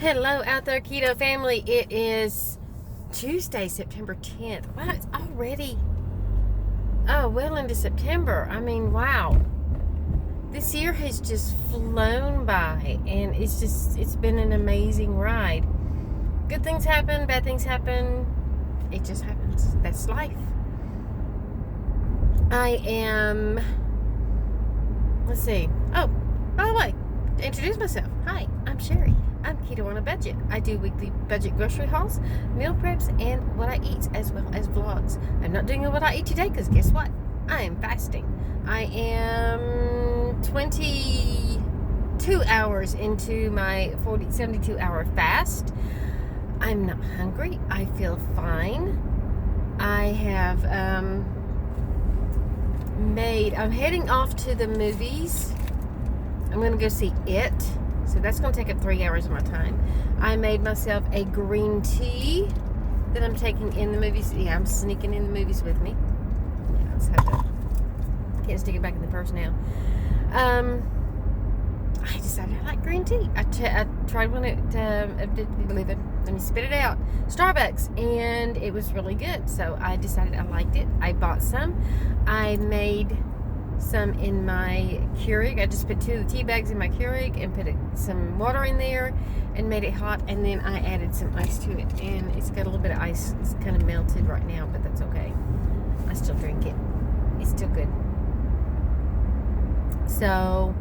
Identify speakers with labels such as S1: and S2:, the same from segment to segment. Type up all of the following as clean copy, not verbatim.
S1: Hello out there, Keto family. It is Tuesday, September 10th. Wow, it's already well into September. I mean, wow. This year has just flown by, and it's been an amazing ride. Good things happen, bad things happen. It just happens. That's life. Let's see. Oh, by the way, to introduce myself. Hi, I'm Sherry. I'm Keto on a Budget. I do weekly budget grocery hauls, meal preps, and what I eat, as well as vlogs. I'm not doing what I eat today because guess what? I am fasting. I am 22 hours into my 72-hour fast. I'm not hungry. I feel fine. I have I'm heading off to the movies. I'm going to go see It. So that's going to take up 3 hours of my time. I made myself a green tea that I'm taking in the movies. Yeah, I'm sneaking in the movies with me. Yeah, I just have to. Can't stick it back in the purse now. I decided I like green tea. I tried one at, let me spit it out, Starbucks, and it was really good. So I decided I liked it. I bought some. I made some in my Keurig. I just put 2 of the tea bags in my Keurig and put some water in there and made it hot, and then I added some ice to it, and it's got a little bit of ice. It's kind of melted right now, but that's okay. I still drink it. It's still good. So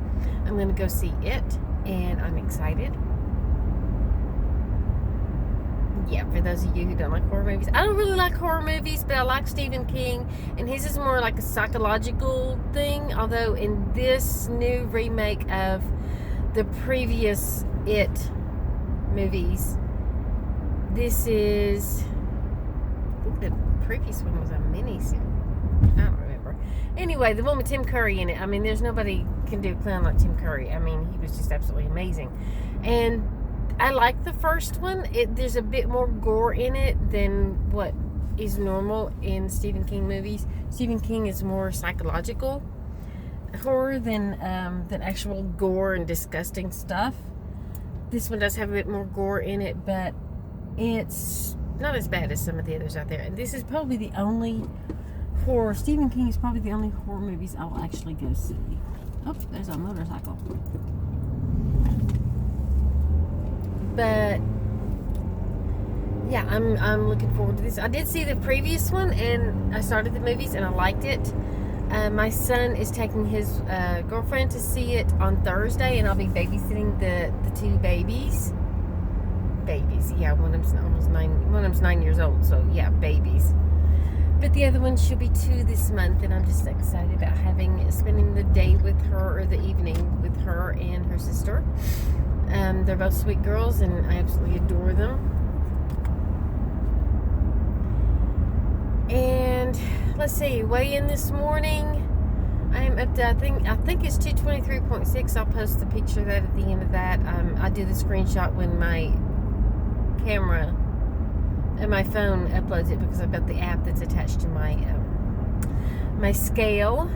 S1: I'm going to go see It, and I'm excited. Yeah, for those of you who don't like horror movies. I don't really like horror movies, but I like Stephen King, and his is more like a psychological thing, although in this new remake of the previous It movies, this is, I think the previous one was a mini-series. I don't remember. Anyway, the one with Tim Curry in it. I mean, there's nobody can do a clown like Tim Curry. I mean, he was just absolutely amazing. And I like the first one. There's a bit more gore in it than what is normal in Stephen King movies. Stephen King is more psychological horror than actual gore and disgusting stuff. This one does have a bit more gore in it, but it's not as bad as some of the others out there. And this is probably the only horror. Stephen King is probably the only horror movies I'll actually go see. Oh, there's a motorcycle. But yeah, I'm looking forward to this. I did see the previous one, and I started the movies, and I liked it. My son is taking his girlfriend to see it on Thursday, and I'll be babysitting the 2 babies. Babies, yeah. One of them's almost 9. One of them's 9 years old, so yeah, babies. But the other one, she'll be 2 this month, and I'm just excited about spending the day with her, or the evening with her and her sister. They're both sweet girls, and I absolutely adore them. And let's see, weigh in this morning. I am up to, I think it's 223.6. I'll post the picture of that at the end of that. I do the screenshot when my camera and my phone uploads it, because I've got the app that's attached to my my scale,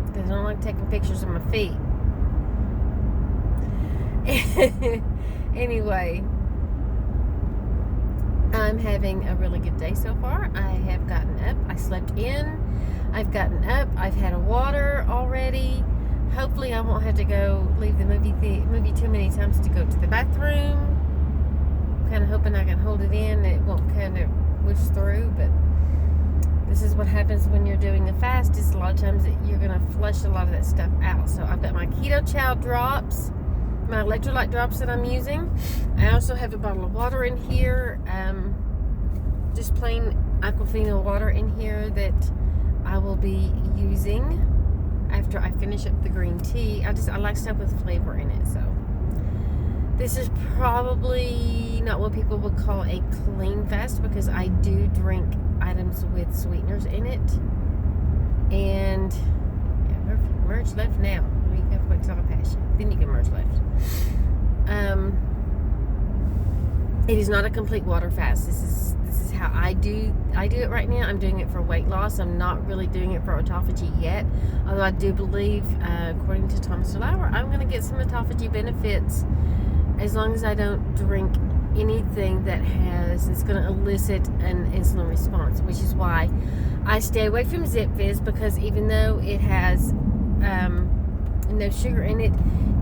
S1: because I don't like taking pictures of my feet. Anyway, I'm having a really good day so far. I have gotten up. I slept in. I've gotten up. I've had a water already. Hopefully I won't have to leave the movie too many times to go to the bathroom. I'm kind of hoping I can hold it in. It won't kind of whisk through, but this is what happens when you're doing a fast, is a lot of times you're going to flush a lot of that stuff out. So I've got my Keto Chow drops, my electrolyte drops that I'm using. I also have a bottle of water in here, just plain Aquafina water in here that I will be using after I finish up the green tea. I like stuff with flavor in it, so this is probably not what people would call a clean fast, because I do drink items with sweeteners in it. And yeah, merge left now. You have to wait till I pass you, then you can merge left. It is not a complete water fast. This is how I do it right now. I'm doing it for weight loss. I'm not really doing it for autophagy yet, although I do believe, according to Thomas DeLauer, I'm going to get some autophagy benefits as long as I don't drink anything it's going to elicit an insulin response, which is why I stay away from Zip Fizz, because even though it has no sugar in it,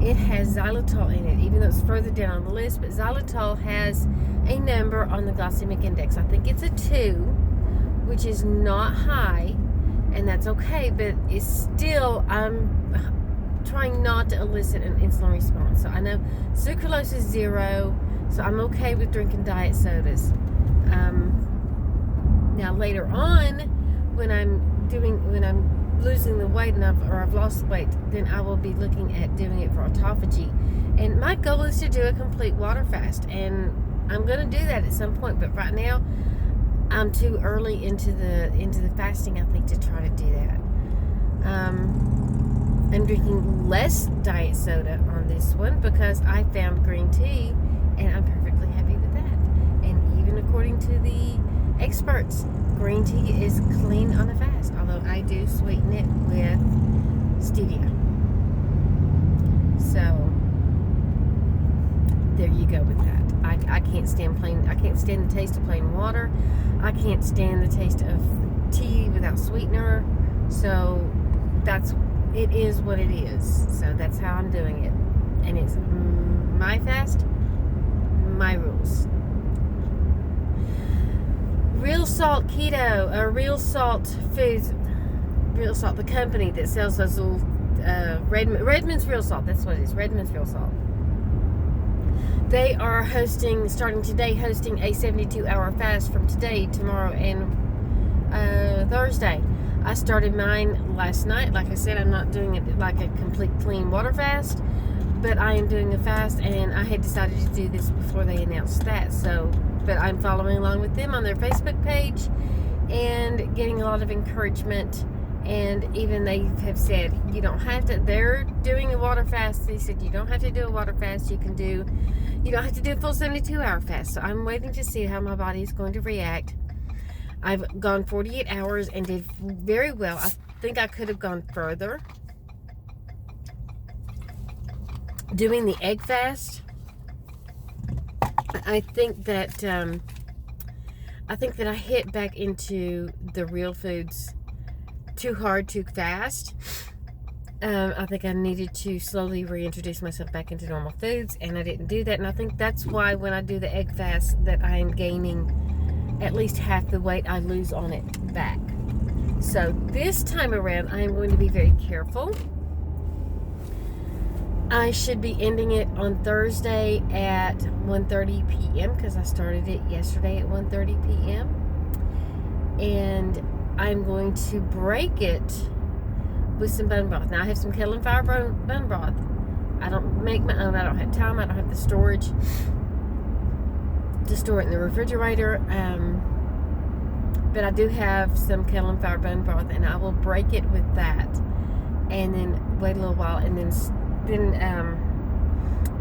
S1: it has xylitol in it, even though it's further down on the list. But xylitol has a number on the glycemic index. I think it's a 2, which is not high, and that's okay, but it's still, I'm trying not to elicit an insulin response. So I know sucralose is 0, so I'm okay with drinking diet sodas. Now later on, when I'm losing the weight or I've lost weight, then I will be looking at doing it for autophagy. And my goal is to do a complete water fast, and I'm going to do that at some point. But right now, I'm too early into the fasting, I think, to try to do that. I'm drinking less diet soda on this one because I found green tea, and I'm perfectly happy with that. And even according to the experts, green tea is clean on a fast, although I do sweeten it with stevia. So there you go with that. I can't stand the taste of plain water. I can't stand the taste of tea without sweetener. So it is what it is. So that's how I'm doing it. And it's my fast, my rules. Real Salt Keto, or Real Salt Foods, Real Salt, the company that sells those little Redmond's Real Salt, that's what it is, Redmond's Real Salt. They are starting today, hosting a 72-hour fast from today, tomorrow, and Thursday. I started mine last night. Like I said, I'm not doing it like a complete clean water fast, but I am doing a fast, and I had decided to do this before they announced that. But I'm following along with them on their Facebook page and getting a lot of encouragement. And even they have said, you don't have to, they're doing a water fast. They said, you don't have to do a water fast. You don't have to do a full 72-hour fast. So I'm waiting to see how my body is going to react. I've gone 48 hours and did very well. I think I could have gone further doing the egg fast. I think that I hit back into the real foods too hard, too fast. I think I needed to slowly reintroduce myself back into normal foods, and I didn't do that. And I think that's why when I do the egg fast that I am gaining at least half the weight I lose on it back. So this time around, I am going to be very careful. I should be ending it on Thursday at 1:30 p.m. because I started it yesterday at 1:30 p.m. And I'm going to break it with some bone broth. Now I have some kettle and fire bone broth. I don't make my own. I don't have time. I don't have the storage to store it in the refrigerator. But I do have some kettle and fire bone broth, and I will break it with that, and then wait a little while, and then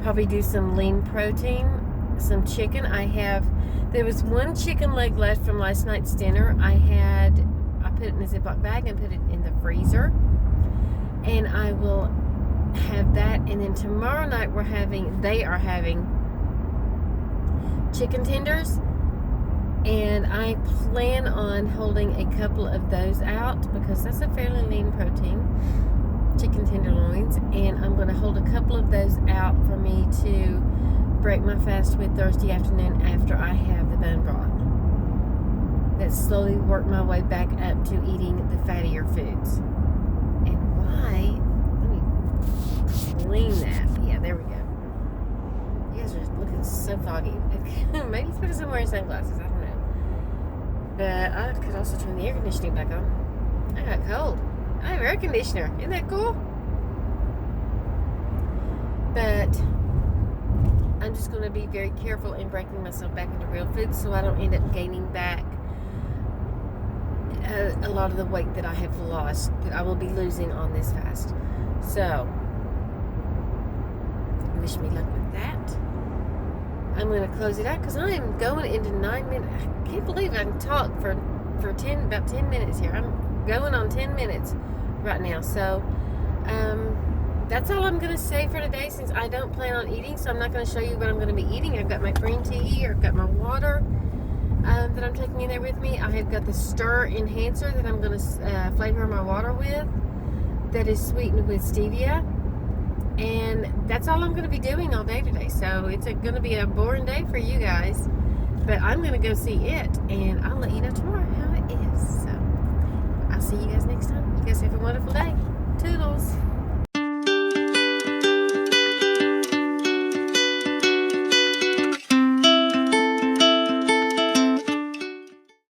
S1: probably do some lean protein, some chicken. There was one chicken leg left from last night's dinner. I put it in a Ziploc bag and put it in the freezer, and I will have that. And then tomorrow night they are having chicken tenders, and I plan on holding a couple of those out because that's a fairly lean protein, chicken tenderloins, and I'm going to hold a couple of those out for me to break my fast with Thursday afternoon after I have the bone broth. That slowly work my way back up to eating the fattier foods. And why? Let me clean that. Yeah, there we go. You guys are just looking so foggy. Maybe it's because I'm wearing sunglasses. I don't know. But I could also turn the air conditioning back on. I got cold. I have air conditioner. Isn't that cool? But I'm just going to be very careful in breaking myself back into real food so I don't end up gaining back a lot of the weight that I have lost, that I will be losing on this fast. So, wish me luck with that. I'm going to close it out because I am going into 9 minutes. I can't believe I can talk for about 10 minutes here. I'm going on 10 minutes right now. So, that's all I'm going to say for today, since I don't plan on eating, so I'm not going to show you what I'm going to be eating. I've got my green tea, I've got my water that I'm taking in there with me. I have got the stir enhancer that I'm going to flavor my water with, that is sweetened with stevia. And that's all I'm going to be doing all day today. So it's going to be a boring day for you guys, but I'm going to go see it, and I'll let you know tomorrow how it is. So I'll see you guys next time. You guys have a wonderful day.